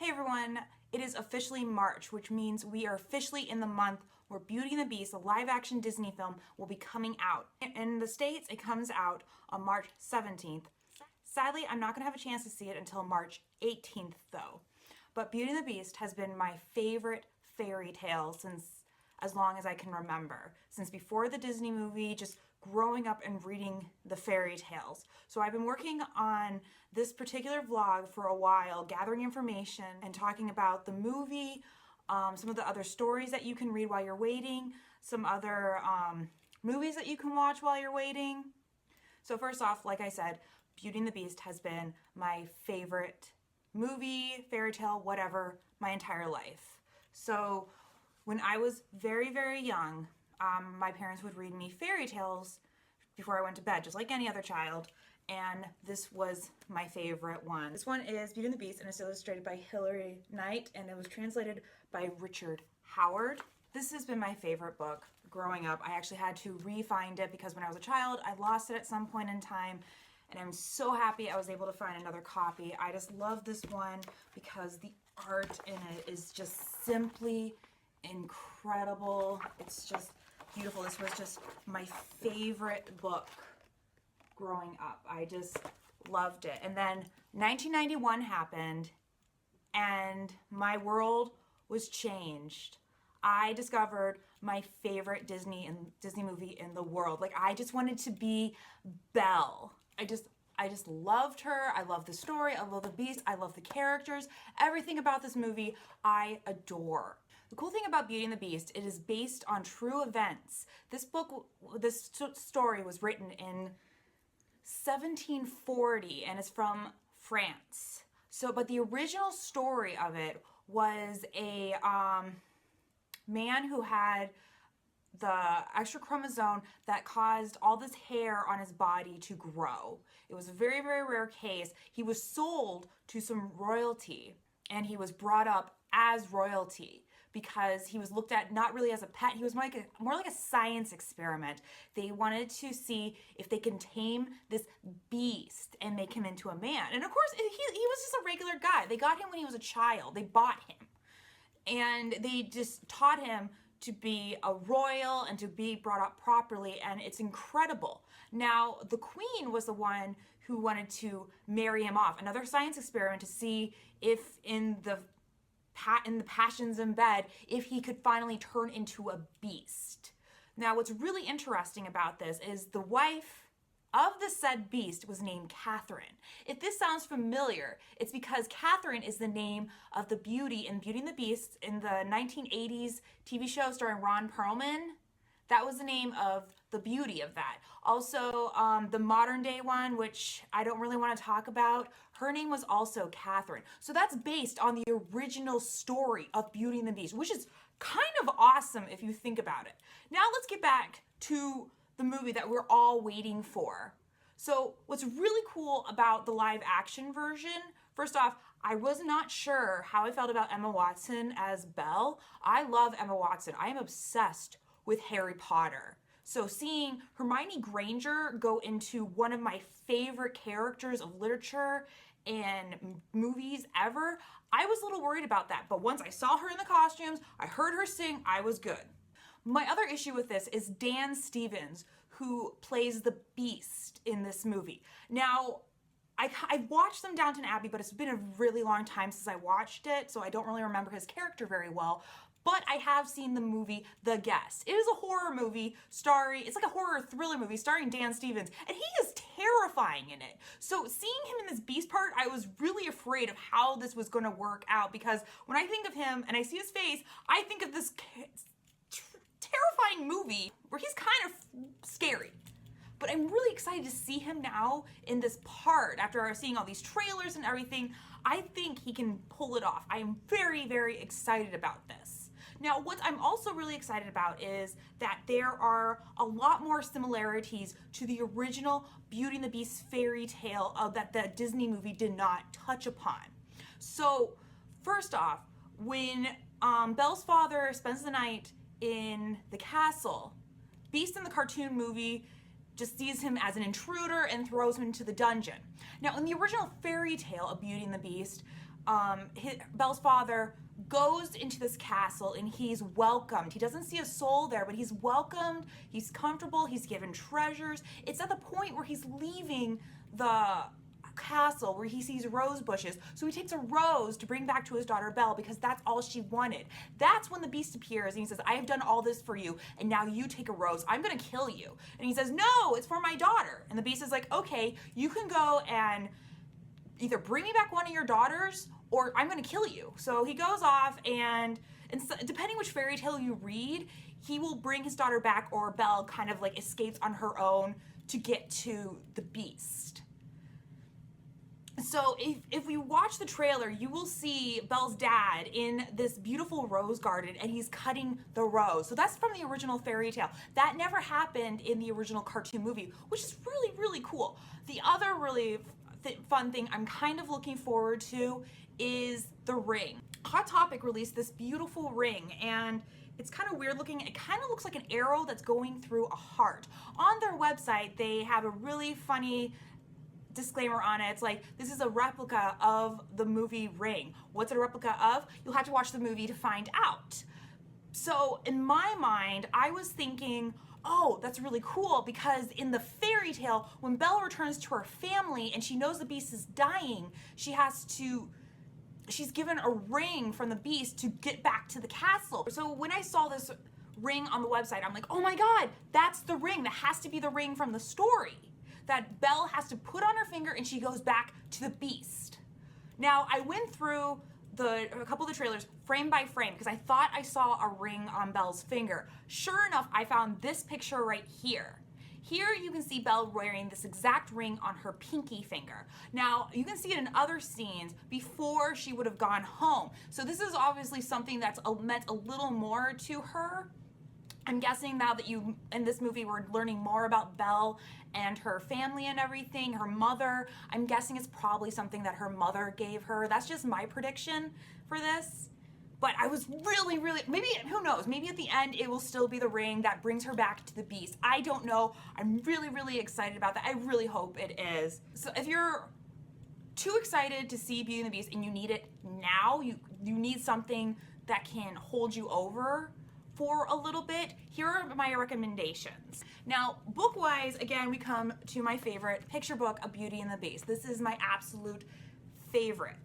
Hey everyone, it is officially March, which means we are officially in the month where Beauty and the Beast, a live-action Disney film, will be coming out. In the States, it comes out on March 17th. Sadly, I'm not going to have a chance to see it until March 18th though. But Beauty and the Beast has been my favorite fairy tale since as long as I can remember. Since before the Disney movie, just growing up and reading the fairy tales. So I've been working on this particular vlog for a while, gathering information and talking about the movie, some of the other stories that you can read while you're waiting, some other movies that you can watch while you're waiting. So first off, like I said, Beauty and the Beast has been my favorite movie, fairy tale, whatever, my entire life. So when I was very, very young, my parents would read me fairy tales before I went to bed, just like any other child, and this was my favorite one. This one is Beauty and the Beast, and it's illustrated by Hilary Knight, and it was translated by Richard Howard. This has been my favorite book growing up. I actually had to re-find it because when I was a child, I lost it at some point in time, and I'm so happy I was able to find another copy. I just love this one because the art in it is just simply incredible. It's just beautiful. This was just my favorite book growing up. I just loved it. And then 1991 happened and my world was changed. I discovered my favorite Disney movie in the world. Like, I just wanted to be Belle. I just loved her. I love the story. I love the Beast. I love the characters. Everything about this movie I adore. The cool thing about Beauty and the Beast, it is based on true events. This story was written in 1740 and it's from France. But the original story of it was a man who had the extra chromosome that caused all this hair on his body to grow. It was a very, very rare case. He was sold to some royalty and he was brought up as royalty because he was looked at not really as a pet. He was more like a science experiment. They wanted to see if they can tame this beast and make him into a man. And of course, he was just a regular guy. They got him when he was a child. They bought him. And they just taught him to be a royal and to be brought up properly, and it's incredible. Now, the queen was the one who wanted to marry him off. Another science experiment to see if in the passions in bed, if he could finally turn into a beast. Now, what's really interesting about this is the wife of the said beast was named Catherine. If this sounds familiar, it's because Catherine is the name of the beauty in Beauty and the Beast in the 1980s TV show starring Ron Perlman. That was the name of the beauty of that. Also, the modern day one, which I don't really want to talk about, her name was also Catherine. So that's based on the original story of Beauty and the Beast, which is kind of awesome if you think about it. Now let's get back to the movie that we're all waiting for. So what's really cool about the live action version, first off, I was not sure how I felt about Emma Watson as Belle. I love Emma Watson. I am obsessed with Harry Potter. So seeing Hermione Granger go into one of my favorite characters of literature and movies ever, I was a little worried about that. But once I saw her in the costumes, I heard her sing, I was good. My other issue with this is Dan Stevens, who plays the Beast in this movie. Now, I've watched some Downton Abbey, but it's been a really long time since I watched it, so I don't really remember his character very well. But I have seen the movie The Guest. It is a horror movie it's like a horror thriller movie starring Dan Stevens, and he is terrifying in it. So seeing him in this Beast part, I was really afraid of how this was going to work out, because when I think of him and I see his face, I think of this terrifying movie where he's kind of scary. But I'm really excited to see him now in this part. After seeing all these trailers and everything, I think he can pull it off. I am very, very excited about this. Now, what I'm also really excited about is that there are a lot more similarities to the original Beauty and the Beast fairy tale that the Disney movie did not touch upon. So, first off, when Belle's father spends the night in the castle, Beast in the cartoon movie just sees him as an intruder and throws him into the dungeon. Now, in the original fairy tale of Beauty and the Beast, Belle's father goes into this castle and he's welcomed. He doesn't see a soul there, but he's welcomed, he's comfortable, he's given treasures. It's at the point where he's leaving the castle where he sees rose bushes. So he takes a rose to bring back to his daughter Belle because that's all she wanted. That's when the beast appears and he says, I have done all this for you and now you take a rose. I'm gonna kill you. And he says, no, it's for my daughter. And the beast is like, okay, you can go and either bring me back one of your daughters or I'm gonna kill you. So he goes off and so, depending which fairy tale you read, he will bring his daughter back or Belle kind of like escapes on her own to get to the beast. So if we watch the trailer, you will see Belle's dad in this beautiful rose garden and he's cutting the rose. So that's from the original fairy tale. That never happened in the original cartoon movie, which is really, really cool. The other really fun thing I'm kind of looking forward to is The Ring. Hot Topic released this beautiful ring and it's kind of weird looking. It kind of looks like an arrow that's going through a heart. On their website, they have a really funny disclaimer on it. It's like, this is a replica of the movie Ring. What's it a replica of? You'll have to watch the movie to find out. So in my mind, I was thinking, oh, that's really cool because in the fairy tale, when Belle returns to her family and she knows the beast is dying, she's given a ring from the beast to get back to the castle. So when I saw this ring on the website, I'm like, oh my God, that's the ring. That has to be the ring from the story that Belle has to put on her finger and she goes back to the beast. Now, I went through a couple of the trailers frame by frame because I thought I saw a ring on Belle's finger. Sure enough, I found this picture right here. Here you can see Belle wearing this exact ring on her pinky finger. Now, you can see it in other scenes before she would have gone home. So this is obviously something that's meant a little more to her. I'm guessing now that in this movie, we're learning more about Belle and her family and everything, her mother. I'm guessing it's probably something that her mother gave her. That's just my prediction for this. But I was really, maybe, who knows, maybe at the end it will still be the ring that brings her back to the beast. I don't know. I'm really excited about that. I really hope it is. So if you're too excited to see Beauty and the Beast and you need it now, you need something that can hold you over for a little bit, here are my recommendations. Now, book-wise, again, we come to my favorite picture book, A Beauty and the Beast. This is my absolute favorite.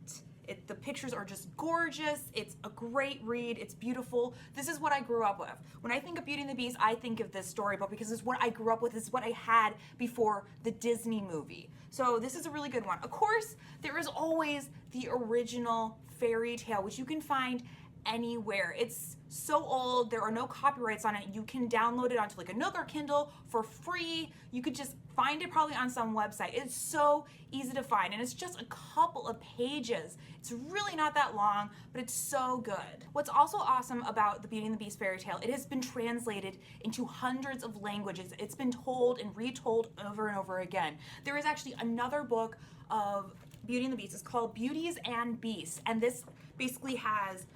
The pictures are just gorgeous. It's a great read. It's beautiful. This is what I grew up with. When I think of Beauty and the Beast, I think of this storybook because it's what I grew up with. This is what I had before the Disney movie. So this is a really good one. Of course, there is always the original fairy tale, which you can find anywhere. It's so old, there are no copyrights on it. You can download it onto like a Nook or Kindle for free. You could just find it probably on some website. It's so easy to find and it's just a couple of pages. It's really not that long, but it's so good. What's also awesome about the Beauty and the Beast fairy tale, it has been translated into hundreds of languages. It's been told and retold over and over again. There is actually another book of Beauty and the Beast. It's called Beauties and Beasts, and this basically has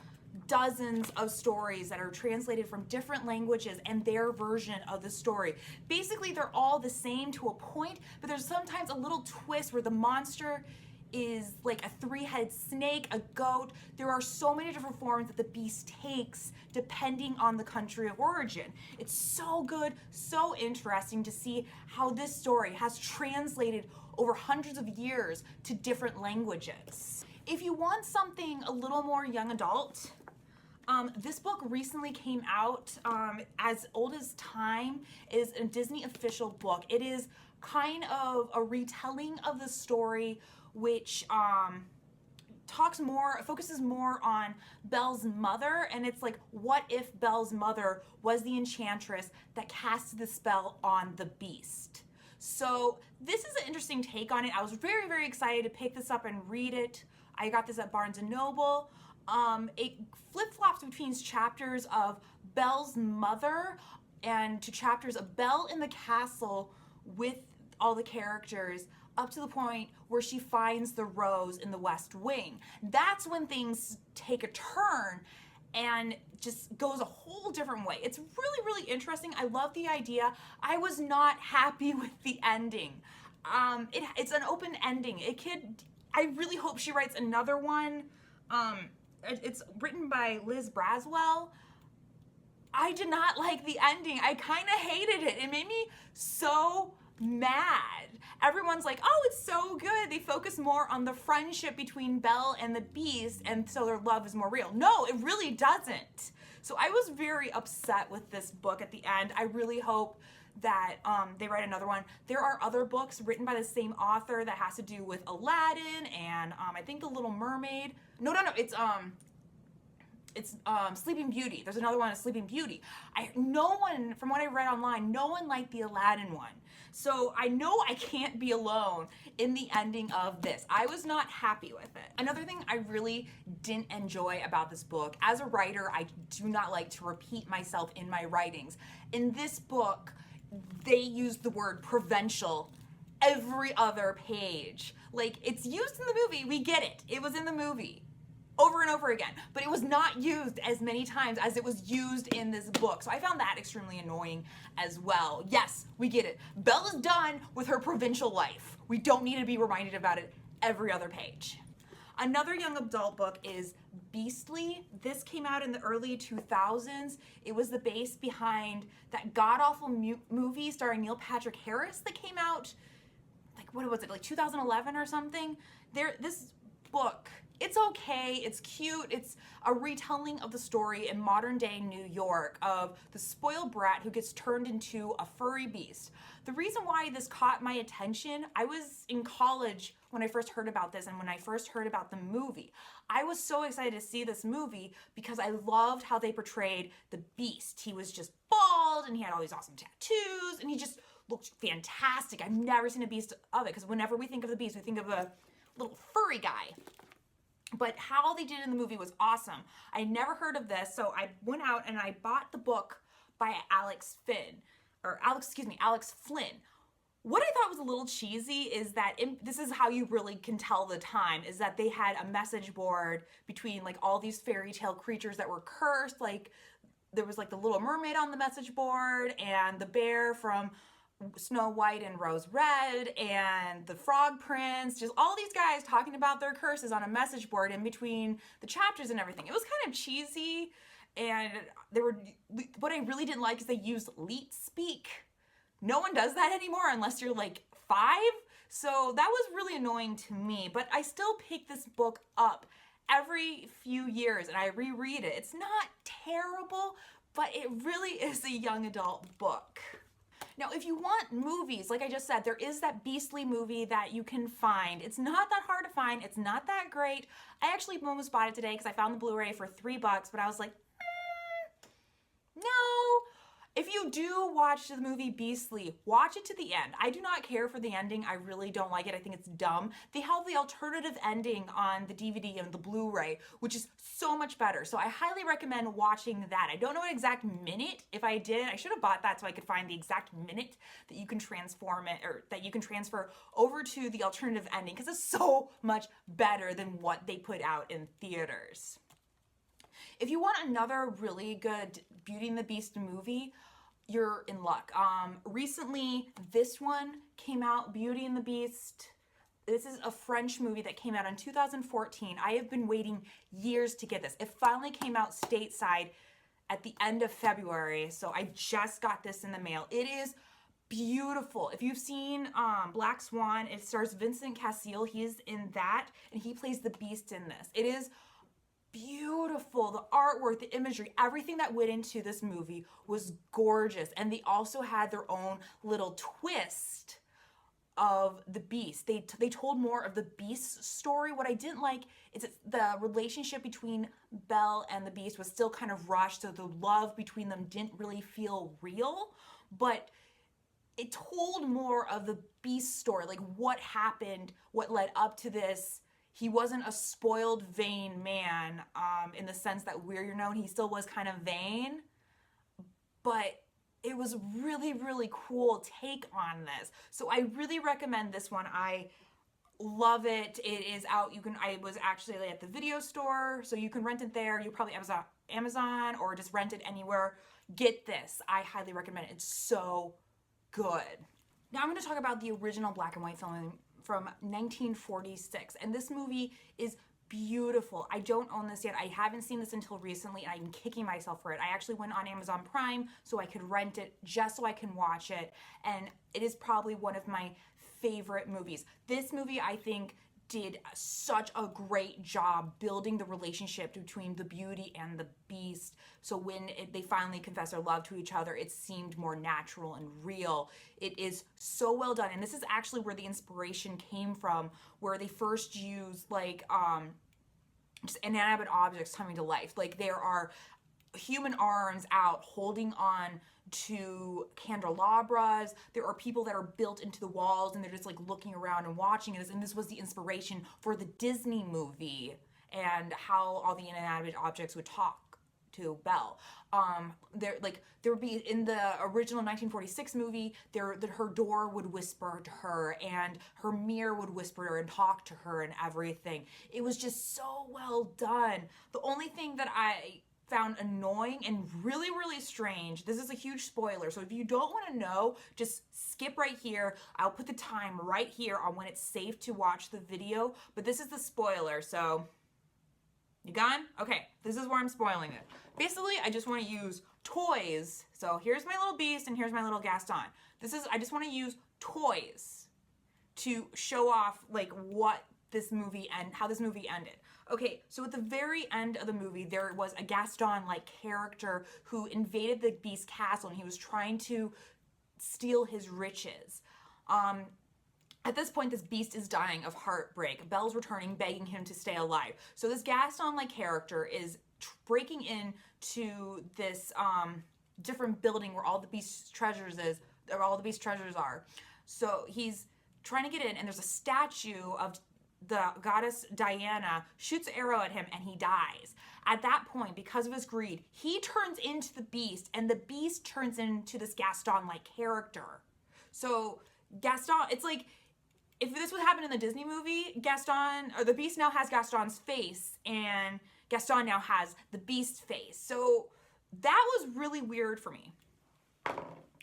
dozens of stories that are translated from different languages and their version of the story. Basically, they're all the same to a point, but there's sometimes a little twist where the monster is like a three-headed snake, a goat. There are so many different forms that the beast takes depending on the country of origin. It's so good, so interesting to see how this story has translated over hundreds of years to different languages. If you want something a little more young adult, this book recently came out, As Old as Time is a Disney official book. It is kind of a retelling of the story, which focuses more on Belle's mother, and it's like, what if Belle's mother was the enchantress that casted the spell on the beast? So this is an interesting take on it. I was very excited to pick this up and read it. I got this at Barnes & Noble. It flip-flops between chapters of Belle's mother and to chapters of Belle in the castle with all the characters up to the point where she finds the rose in the West Wing. That's when things take a turn and just goes a whole different way. It's really interesting. I love the idea. I was not happy with the ending. It's an open ending. I really hope she writes another one. It's written by Liz Braswell. I did not like the ending. I kind of hated it. It made me so mad. Everyone's like, oh, it's so good. They focus more on the friendship between Belle and the Beast, and so their love is more real. No, it really doesn't. So I was very upset with this book at the end. I really hope that they write another one. There are other books written by the same author that has to do with Aladdin and I think The Little Mermaid. No, it's Sleeping Beauty. There's another one, Sleeping Beauty. No one, from what I read online, no one liked the Aladdin one. So I know I can't be alone in the ending of this. I was not happy with it. Another thing I really didn't enjoy about this book, as a writer, I do not like to repeat myself in my writings. In this book, they used the word provincial every other page. Like, it's used in the movie, we get it. It was in the movie over and over again, but it was not used as many times as it was used in this book. So I found that extremely annoying as well. Yes, we get it. Belle is done with her provincial life. We don't need to be reminded about it every other page. Another young adult book is Beastly. This came out in the early 2000s. It was the base behind that god-awful movie starring Neil Patrick Harris that came out, like, what was it, like 2011 or something? This book, it's okay, it's cute, it's a retelling of the story in modern day New York of the spoiled brat who gets turned into a furry beast. The reason why this caught my attention, I was in college when I first heard about this and when I first heard about the movie. I was so excited to see this movie because I loved how they portrayed the beast. He was just bald and he had all these awesome tattoos and he just looked fantastic. I've never seen a beast of it because whenever we think of the beast, we think of a little furry guy. But how they did it in the movie was awesome. I never heard of this, so I went out and I bought the book by Alex Flynn. What I thought was a little cheesy is that this is how you really can tell the time, is that they had a message board between like all these fairy tale creatures that were cursed. Like there was like the Little Mermaid on the message board and the bear from Snow White and Rose Red and the Frog Prince, just all these guys talking about their curses on a message board in between the chapters and everything. It was kind of cheesy, and what I really didn't like is they used leet speak. No one does that anymore unless you're like 5, so that was really annoying to me, but I still pick this book up every few years and I reread it. It's not terrible, but it really is a young adult book. Now, if you want movies, like I just said, there is that Beastly movie that you can find. It's not that hard to find. It's not that great. I actually almost bought it today because I found the Blu-ray for $3, but I was like, no. If you do watch the movie Beastly, watch it to the end. I do not care for the ending. I really don't like it. I think it's dumb. They have the alternative ending on the DVD and the Blu-ray, which is so much better. So I highly recommend watching that. I don't know an exact minute. If I did, I should have bought that so I could find the exact minute that you can transform it, or that you can transfer over to the alternative ending, because it's so much better than what they put out in theaters. If you want another really good Beauty and the Beast movie, you're in luck. Recently, this one came out, Beauty and the Beast. This is a French movie that came out in 2014. I have been waiting years to get this. It finally came out stateside at the end of February, so I just got this in the mail. It is beautiful. If you've seen Black Swan, it stars Vincent Cassel. He is in that, and he plays the Beast in this. It is beautiful. The artwork, the imagery, everything that went into this movie was gorgeous. And they also had their own little twist of the Beast. They told more of the Beast's story. What I didn't like is the relationship between Belle and the Beast was still kind of rushed, so the love between them didn't really feel real, but it told more of the Beast story, like what happened, what led up to this. He wasn't a spoiled, vain man in the sense that we're known. He still was kind of vain, but it was really, really cool take on this. So I really recommend this one. I love it. It is out. I was actually at the video store, so you can rent it there. You probably Amazon or just rent it anywhere. Get this. I highly recommend it. It's so good. Now I'm going to talk about the original black and white film from 1946, and this movie is beautiful. I don't own this yet. I haven't seen this until recently, and I'm kicking myself for it. I actually went on Amazon Prime so I could rent it just so I can watch it, and it is probably one of my favorite movies. This movie, I think, did such a great job building the relationship between the Beauty and the Beast. So when they finally confess their love to each other, it seemed more natural and real. It is so well done. And this is actually where the inspiration came from, where they first used like just inanimate objects coming to life. Like there are human arms out holding on to candelabras. There are people that are built into the walls and they're just like looking around and watching this. And this was the inspiration for the Disney movie and how all the inanimate objects would talk to Belle. There would be in the original 1946 movie, her door would whisper to her and her mirror would whisper to her and talk to her and everything. It was just so well done. The only thing that I found annoying and really, really strange. This is a huge spoiler, so if you don't want to know, just skip right here. I'll put the time right here on when it's safe to watch the video, but this is the spoiler, so you gone? Okay, this is where I'm spoiling it. Basically, I just want to use toys. So here's my little Beast and here's my little Gaston. I just want to use toys to show off like what this movie and how this movie ended. Okay, so at the very end of the movie, there was a Gaston-like character who invaded the Beast's castle and he was trying to steal his riches. At this point, this Beast is dying of heartbreak. Belle's returning, begging him to stay alive. So this Gaston-like character is breaking into this different building where all the Beast's treasures are. So he's trying to get in, and there's a statue of the goddess Diana, shoots an arrow at him and he dies. At that point, because of his greed, he turns into the Beast and the Beast turns into this Gaston-like character. So Gaston, it's like if this would happen in the Disney movie, the Beast now has Gaston's face and Gaston now has the Beast's face. So that was really weird for me.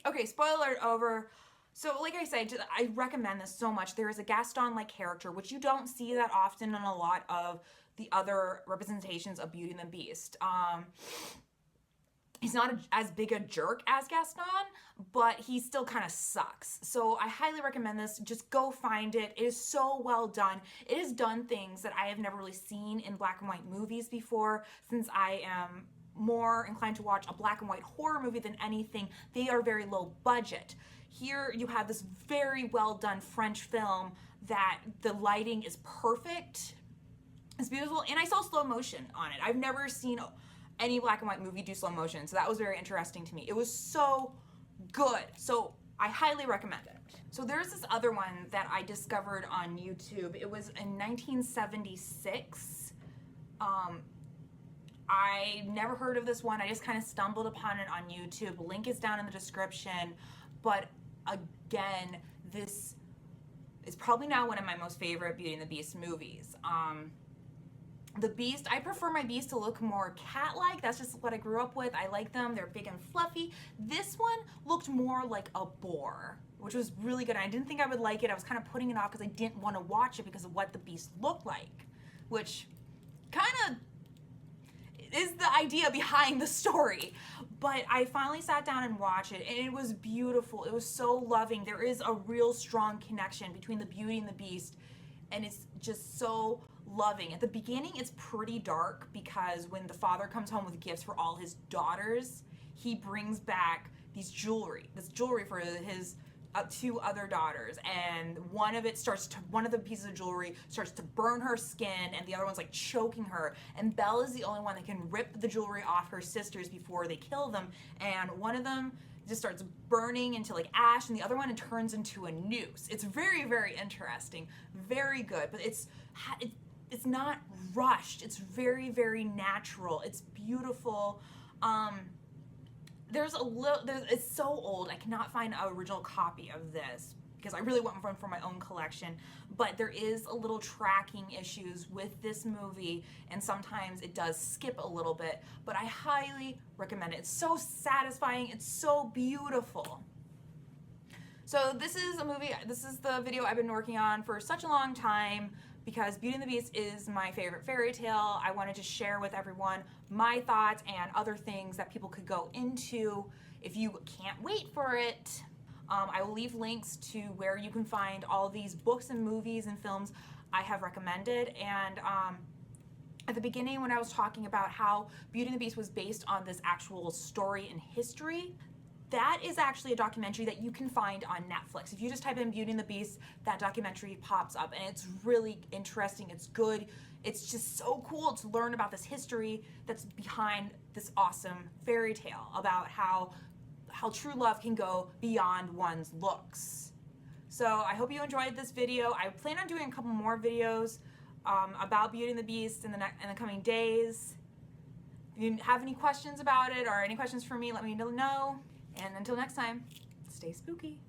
Okay, spoiler alert over. So like I said, I recommend this so much. There is a Gaston-like character, which you don't see that often in a lot of the other representations of Beauty and the Beast. He's not as big a jerk as Gaston, but he still kind of sucks. So I highly recommend this. Just go find it. It is so well done. It has done things that I have never really seen in black and white movies before, since I am more inclined to watch a black and white horror movie than anything. They are very low budget. Here you have this very well done French film that the lighting is perfect. It's beautiful, and I saw slow motion on it. I've never seen any black and white movie do slow motion, so that was very interesting to me. It was so good, so I highly recommend it. So there's this other one that I discovered on YouTube. It was in 1976. I never heard of this one. I just kind of stumbled upon it on YouTube. Link is down in the description. But again, this is probably now one of my most favorite Beauty and the Beast movies. The Beast, I prefer my Beast to look more cat-like. That's just what I grew up with. I like them. They're big and fluffy. This one looked more like a boar, which was really good. I didn't think I would like it. I was kind of putting it off because I didn't want to watch it because of what the Beast looked like, which kind of is the idea behind the story. But I finally sat down and watched it, and it was beautiful. It was so loving. There is a real strong connection between the Beauty and the Beast, and it's just so loving. At the beginning, it's pretty dark because when the father comes home with gifts for all his daughters, he brings back this jewelry for his two other daughters, and one of the pieces of jewelry starts to burn her skin, and the other one's like choking her, and Belle is the only one that can rip the jewelry off her sisters before they kill them, and one of them just starts burning into like ash, and the other one turns into a noose. It's very, very interesting, very good, but it's not rushed. It's very, very natural. It's beautiful. It's so old. I cannot find an original copy of this because I really want one for my own collection. But there is a little tracking issues with this movie, and sometimes it does skip a little bit. But I highly recommend it. It's so satisfying. It's so beautiful. So this is a movie, this is the video I've been working on for such a long time because Beauty and the Beast is my favorite fairy tale. I wanted to share with everyone my thoughts and other things that people could go into. If you can't wait for it, I will leave links to where you can find all these books and movies and films I have recommended. And at the beginning when I was talking about how Beauty and the Beast was based on this actual story and history, that is actually a documentary that you can find on Netflix. If you just type in Beauty and the Beast, that documentary pops up and it's really interesting, it's good. It's just so cool to learn about this history that's behind this awesome fairy tale about how true love can go beyond one's looks. So I hope you enjoyed this video. I plan on doing a couple more videos about Beauty and the Beast in the coming days. If you have any questions about it or any questions for me, let me know. And until next time, stay spooky.